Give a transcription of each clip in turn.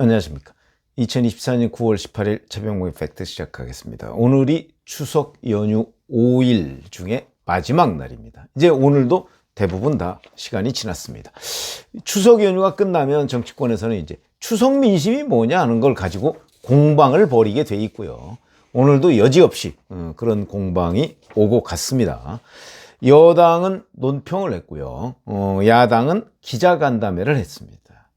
안녕하십니까. 2024년 9월 18일 최병목의 팩트 시작하겠습니다. 오늘이 추석 연휴 5일 중에 마지막 날입니다. 이제 오늘도 대부분 다 시간이 지났습니다. 추석 연휴가 끝나면 정치권에서는 이제 추석 민심이 뭐냐 하는 걸 가지고 공방을 벌이게 돼 있고요. 오늘도 여지없이 그런 공방이 오고 갔습니다. 여당은 논평을 했고요. 야당은 기자간담회를 했습니다.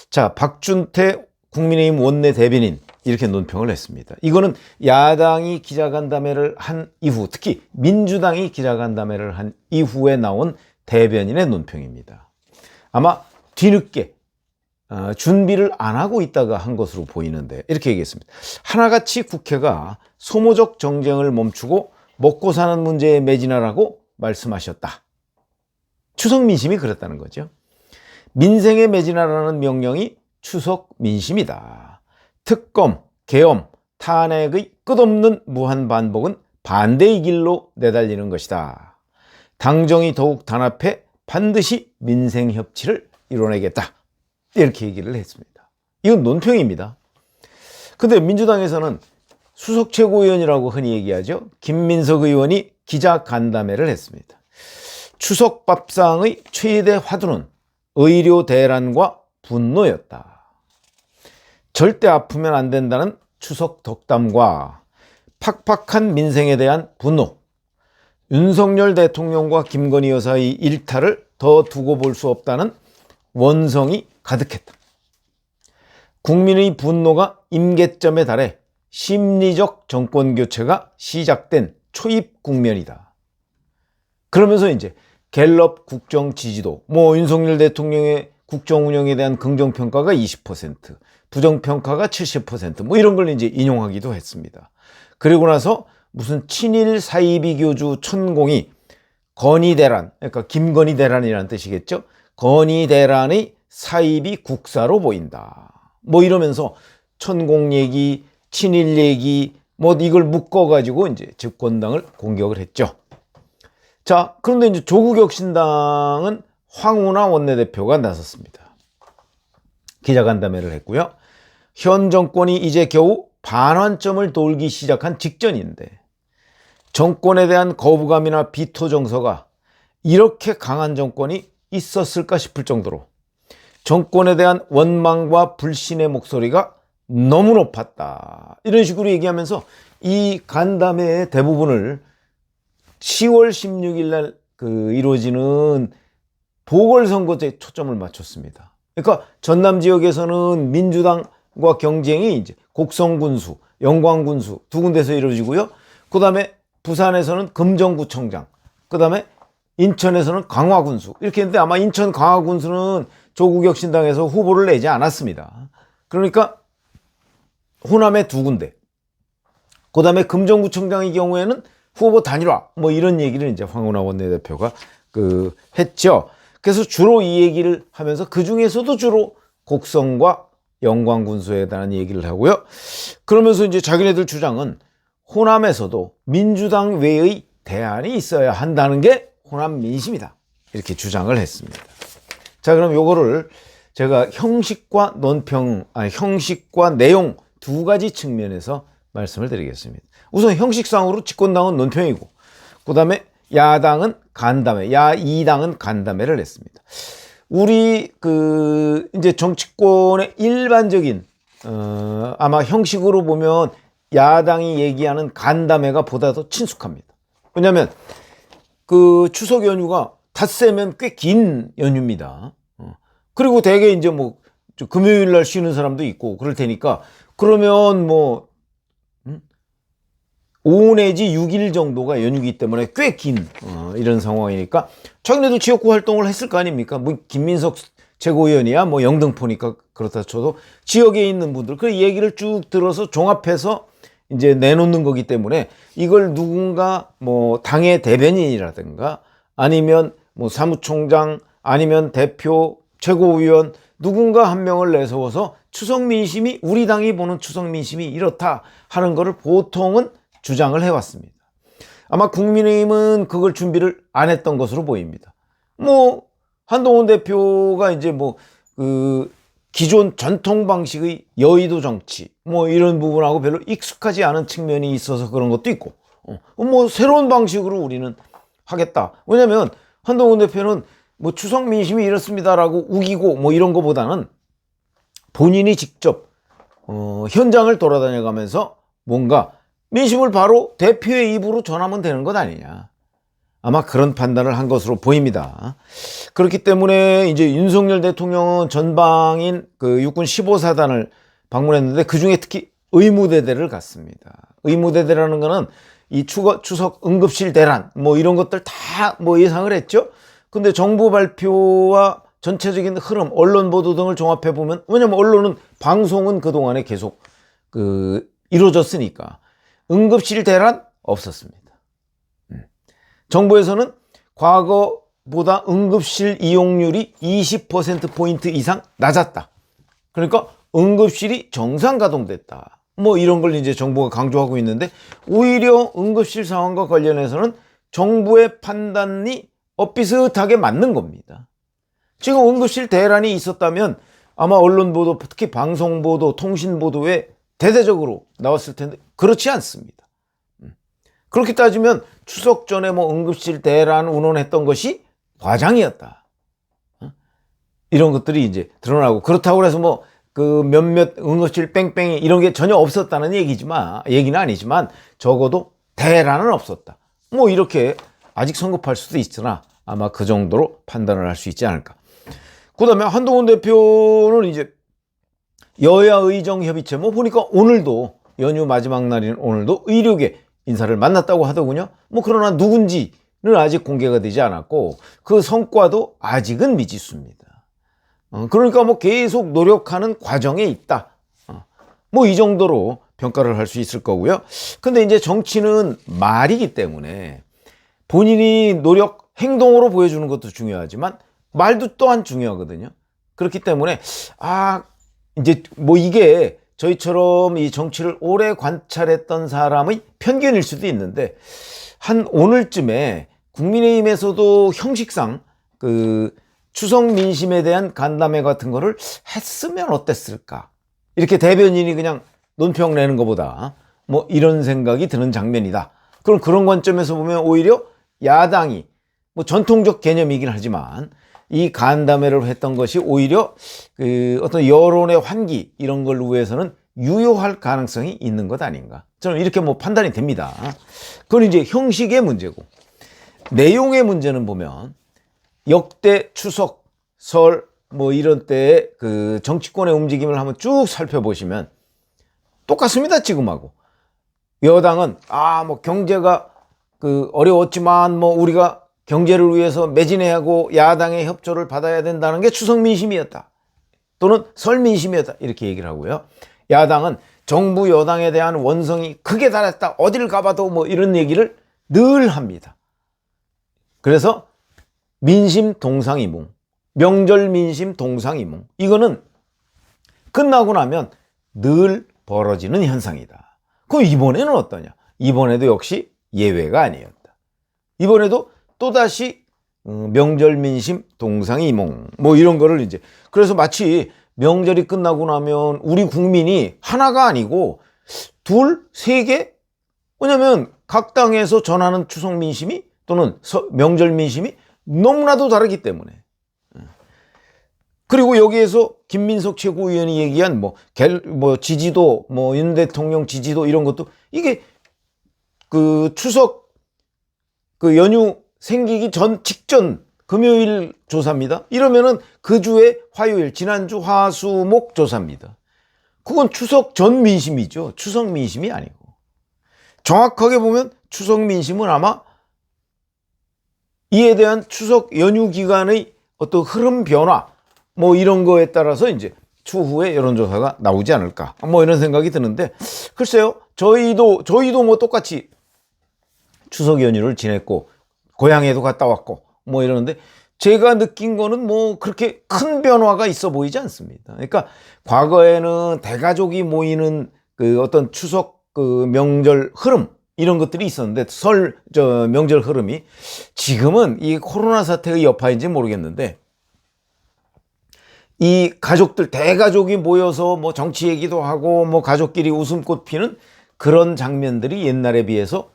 자, 박준태 국민의힘 원내 대변인 이렇게 논평을 했습니다. 이거는 야당이 기자간담회를 한 이후, 특히 민주당이 기자간담회를 한 이후에 나온 대변인의 논평입니다. 아마 뒤늦게 준비를 안 하고 있다가 한 것으로 보이는데 이렇게 얘기했습니다. 하나같이 국회가 소모적 정쟁을 멈추고 먹고 사는 문제에 매진하라고 말씀하셨다. 추석 민심이 그랬다는 거죠. 민생에 매진하라는 명령이 추석 민심이다. 특검, 계엄, 탄핵의 끝없는 무한 반복은 반대의 길로 내달리는 것이다. 당정이 더욱 단합해 반드시 민생 협치를 이뤄내겠다. 이렇게 얘기를 했습니다. 이건 논평입니다. 근데 민주당에서는 수석 최고위원이라고 흔히 얘기하죠. 김민석 의원이 기자간담회를 했습니다. 추석 밥상의 최대 화두는 의료 대란과 분노였다. 절대 아프면 안 된다는 추석 덕담과 팍팍한 민생에 대한 분노, 윤석열 대통령과 김건희 여사의 일탈을 더 두고 볼 수 없다는 원성이 가득했다. 국민의 분노가 임계점에 달해 심리적 정권 교체가 시작된 초입 국면이다. 그러면서 이제 갤럽 국정 지지도, 윤석열 대통령의 국정 운영에 대한 긍정평가가 20%, 부정평가가 70%, 이런 걸 이제 인용하기도 했습니다. 그리고 나서 무슨 친일 사이비 교주 천공이 건의대란, 그러니까 김건희 대란이라는 뜻이겠죠. 건의대란의 사이비 국사로 보인다. 이러면서 천공 얘기, 친일 얘기, 이걸 묶어가지고 이제 집권당을 공격을 했죠. 자, 그런데 이제 조국혁신당은 황운하 원내대표가 나섰습니다. 기자간담회를 했고요. 현 정권이 이제 겨우 반환점을 돌기 시작한 직전인데 정권에 대한 거부감이나 비토 정서가 이렇게 강한 정권이 있었을까 싶을 정도로 정권에 대한 원망과 불신의 목소리가 너무 높았다. 이런 식으로 얘기하면서 이 간담회의 대부분을 10월 16일 날 이루어지는 보궐선거에 초점을 맞췄습니다. 그러니까 전남 지역에서는 민주당과 경쟁이 이제 곡성군수, 영광군수 두 군데서 이루어지고요. 그 다음에 부산에서는 금정구청장, 그 다음에 인천에서는 강화군수 이렇게 했는데 아마 인천 강화군수는 조국혁신당에서 후보를 내지 않았습니다. 그러니까 호남에 두 군데, 그 다음에 금정구청장의 경우에는 후보 단일화 이런 얘기를 이제 황운하 원내대표가 했죠. 그래서 주로 이 얘기를 하면서 그 중에서도 주로 곡성과 영광군수에 대한 얘기를 하고요. 그러면서 이제 자기네들 주장은 호남에서도 민주당 외의 대안이 있어야 한다는 게 호남 민심이다. 이렇게 주장을 했습니다. 자, 그럼 요거를 제가 형식과 형식과 내용 두 가지 측면에서 말씀을 드리겠습니다. 우선 형식상으로 집권당은 논평이고, 그 다음에 야당은 간담회, 야이당은 간담회를 했습니다. 우리 이제 정치권의 일반적인 아마 형식으로 보면 야당이 얘기하는 간담회가 보다 더 친숙합니다. 왜냐하면 추석 연휴가 닷새면 꽤 긴 연휴입니다. 그리고 대개 이제 금요일 날 쉬는 사람도 있고 그럴 테니까 그러면 5 내지 6일 정도가 연휴이기 때문에 꽤 긴 이런 상황이니까 자기네도 지역구 활동을 했을 거 아닙니까? 김민석 최고위원이야 영등포니까 그렇다 쳐도 지역에 있는 분들 그 얘기를 쭉 들어서 종합해서 이제 내놓는 거기 때문에 이걸 누군가 당의 대변인이라든가 아니면 사무총장 아니면 대표 최고위원 누군가 한 명을 내세워서 추석 민심이 우리 당이 보는 추석 민심이 이렇다 하는 거를 보통은 주장을 해왔습니다. 아마 국민의힘은 그걸 준비를 안 했던 것으로 보입니다. 한동훈 대표가 이제 기존 전통 방식의 여의도 정치 뭐 이런 부분하고 별로 익숙하지 않은 측면이 있어서 그런 것도 있고 뭐 새로운 방식으로 우리는 하겠다. 왜냐면 한동훈 대표는 뭐 추석 민심이 이렇습니다라고 우기고 뭐 이런 거보다는 본인이 직접 현장을 돌아다녀가면서 뭔가 민심을 바로 대표의 입으로 전하면 되는 것 아니냐. 아마 그런 판단을 한 것으로 보입니다. 그렇기 때문에 이제 윤석열 대통령은 전방인 그 육군 15사단을 방문했는데 그중에 특히 의무대대를 갔습니다. 의무대대라는 거는 이 추석 응급실 대란 뭐 이런 것들 다 뭐 예상을 했죠. 근데 정부 발표와 전체적인 흐름, 언론 보도 등을 종합해 보면, 왜냐면 언론은 방송은 그동안에 계속 이루어졌으니까 응급실 대란 없었습니다. 정부에서는 과거보다 응급실 이용률이 20%포인트 이상 낮았다. 그러니까 응급실이 정상 가동됐다. 뭐 이런 걸 이제 정부가 강조하고 있는데, 오히려 응급실 상황과 관련해서는 정부의 판단이 엇비슷하게 맞는 겁니다. 지금 응급실 대란이 있었다면 아마 언론 보도, 특히 방송 보도, 통신 보도에 대대적으로 나왔을 텐데 그렇지 않습니다. 그렇게 따지면 추석 전에 뭐 응급실 대란 운운했던 것이 과장이었다. 이런 것들이 이제 드러나고, 그렇다고 해서 뭐 그 몇몇 응급실 뺑뺑이 이런 게 전혀 없었다는 얘기는 아니지만 적어도 대란은 없었다. 뭐 이렇게 아직 성급할 수도 있으나 아마 그 정도로 판단을 할 수 있지 않을까. 그 다음에 한동훈 대표는 이제 여야 의정협의체 뭐 보니까 오늘도 연휴 마지막 날인 오늘도 의료계 인사를 만났다고 하더군요. 뭐 그러나 누군지는 아직 공개가 되지 않았고 그 성과도 아직은 미지수입니다. 그러니까 뭐 계속 노력하는 과정에 있다. 뭐 이 정도로 평가를 할 수 있을 거고요. 근데 이제 정치는 말이기 때문에 본인이 노력, 행동으로 보여주는 것도 중요하지만 말도 또한 중요하거든요. 그렇기 때문에 이제 뭐 이게 저희처럼 이 정치를 오래 관찰했던 사람의 편견일 수도 있는데, 한 오늘쯤에 국민의힘에서도 형식상 그 추석 민심에 대한 간담회 같은 거를 했으면 어땠을까, 이렇게 대변인이 그냥 논평 내는 것보다 뭐 이런 생각이 드는 장면이다. 그럼 그런 관점에서 보면 오히려 야당이 뭐 전통적 개념이긴 하지만 이 간담회를 했던 것이 오히려 그 어떤 여론의 환기 이런 걸 위해서는 유효할 가능성이 있는 것 아닌가, 저는 이렇게 뭐 판단이 됩니다. 그건 이제 형식의 문제고, 내용의 문제는 보면 역대 추석, 설 뭐 이런 때의 그 정치권의 움직임을 한번 쭉 살펴보시면 똑같습니다. 지금하고 여당은 뭐 경제가 그 어려웠지만 뭐 우리가 경제를 위해서 매진해야 하고 야당의 협조를 받아야 된다는 게 추석 민심이었다, 또는 설 민심이었다, 이렇게 얘기를 하고요. 야당은 정부 여당에 대한 원성이 크게 달했다, 어딜 가봐도 뭐 이런 얘기를 늘 합니다. 그래서 민심 동상이몽, 명절 민심 동상이몽, 이거는 끝나고 나면 늘 벌어지는 현상이다. 그럼 이번에는 어떠냐? 이번에도 역시 예외가 아니었다. 이번에도 또다시 명절 민심 동상이몽 뭐 이런 거를 이제, 그래서 마치 명절이 끝나고 나면 우리 국민이 하나가 아니고 둘, 세 개? 왜냐면 각 당에서 전하는 추석 민심이 또는 명절 민심이 너무나도 다르기 때문에. 그리고 여기에서 김민석 최고위원이 얘기한 뭐 지지도, 뭐 윤 대통령 지지도 이런 것도 이게 그 추석 그 연휴 생기기 직전 금요일 조사입니다. 이러면은 그 주에 화요일, 지난주 화수목 조사입니다. 그건 추석 전 민심이죠. 추석 민심이 아니고. 정확하게 보면 추석 민심은 아마 이에 대한 추석 연휴 기간의 어떤 흐름 변화 뭐 이런 거에 따라서 이제 추후에 여론조사가 나오지 않을까, 뭐 이런 생각이 드는데, 글쎄요, 저희도 뭐 똑같이 추석 연휴를 지냈고 고향에도 갔다 왔고 뭐 이러는데 제가 느낀 거는 뭐 그렇게 큰 변화가 있어 보이지 않습니다. 그러니까 과거에는 대가족이 모이는 그 어떤 추석 그 명절 흐름 이런 것들이 있었는데, 명절 흐름이 지금은 이 코로나 사태의 여파인지 모르겠는데 이 가족들 대가족이 모여서 뭐 정치 얘기도 하고 뭐 가족끼리 웃음꽃 피는 그런 장면들이 옛날에 비해서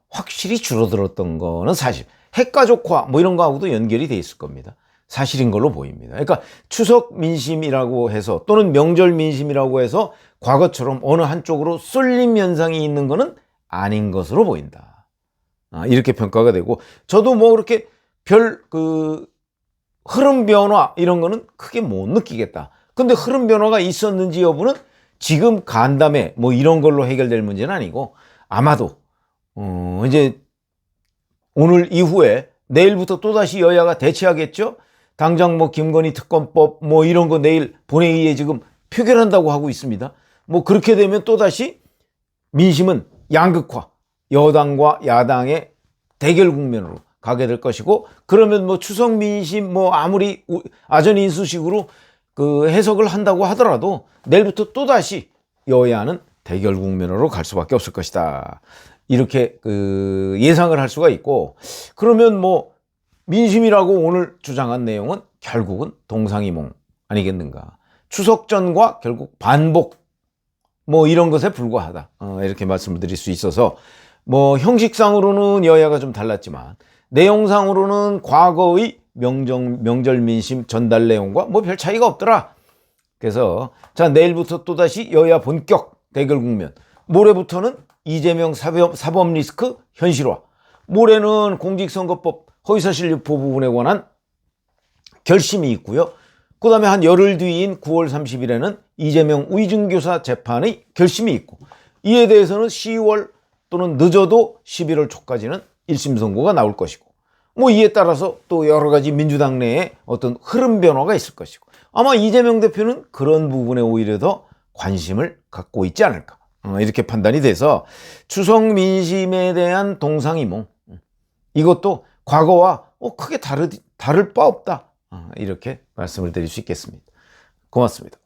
확실히 줄어들었던 거는 사실. 핵가족화 뭐 이런 거하고도 연결이 돼 있을 겁니다. 사실인 걸로 보입니다. 그러니까 추석 민심이라고 해서 또는 명절 민심이라고 해서 과거처럼 어느 한쪽으로 쏠림 현상이 있는 거는 아닌 것으로 보인다. 이렇게 평가가 되고, 저도 뭐 그렇게 별 흐름 변화 이런 거는 크게 못 느끼겠다. 근데 흐름 변화가 있었는지 여부는 지금 간담회 뭐 이런 걸로 해결될 문제는 아니고, 아마도 이제 오늘 이후에 내일부터 또다시 여야가 대치하겠죠. 당장 뭐 김건희 특검법 뭐 이런 거 내일 본회의에 지금 표결한다고 하고 있습니다. 뭐 그렇게 되면 또다시 민심은 양극화, 여당과 야당의 대결 국면으로 가게 될 것이고, 그러면 뭐 추석 민심 뭐 아무리 아전인수식으로 해석을 한다고 하더라도 내일부터 또다시 여야는 대결 국면으로 갈 수밖에 없을 것이다. 이렇게 예상을 할 수가 있고, 그러면 뭐 민심이라고 오늘 주장한 내용은 결국은 동상이몽 아니겠는가. 추석 전과 결국 반복 뭐 이런 것에 불과하다. 이렇게 말씀을 드릴 수 있어서, 뭐 형식상으로는 여야가 좀 달랐지만 내용상으로는 과거의 명절 민심 전달 내용과 뭐 별 차이가 없더라. 그래서 자, 내일부터 또다시 여야 본격 대결 국면. 모레부터는 이재명 사법 리스크 현실화. 모레는 공직선거법 허위사실 유포 부분에 관한 결심이 있고요. 그 다음에 한 열흘 뒤인 9월 30일에는 이재명 위증교사 재판의 결심이 있고, 이에 대해서는 10월 또는 늦어도 11월 초까지는 1심 선고가 나올 것이고, 뭐 이에 따라서 또 여러 가지 민주당 내에 어떤 흐름 변화가 있을 것이고, 아마 이재명 대표는 그런 부분에 오히려 더 관심을 갖고 있지 않을까, 이렇게 판단이 돼서 추석 민심에 대한 동상이몽, 이것도 과거와 크게 다를 바 없다, 이렇게 말씀을 드릴 수 있겠습니다. 고맙습니다.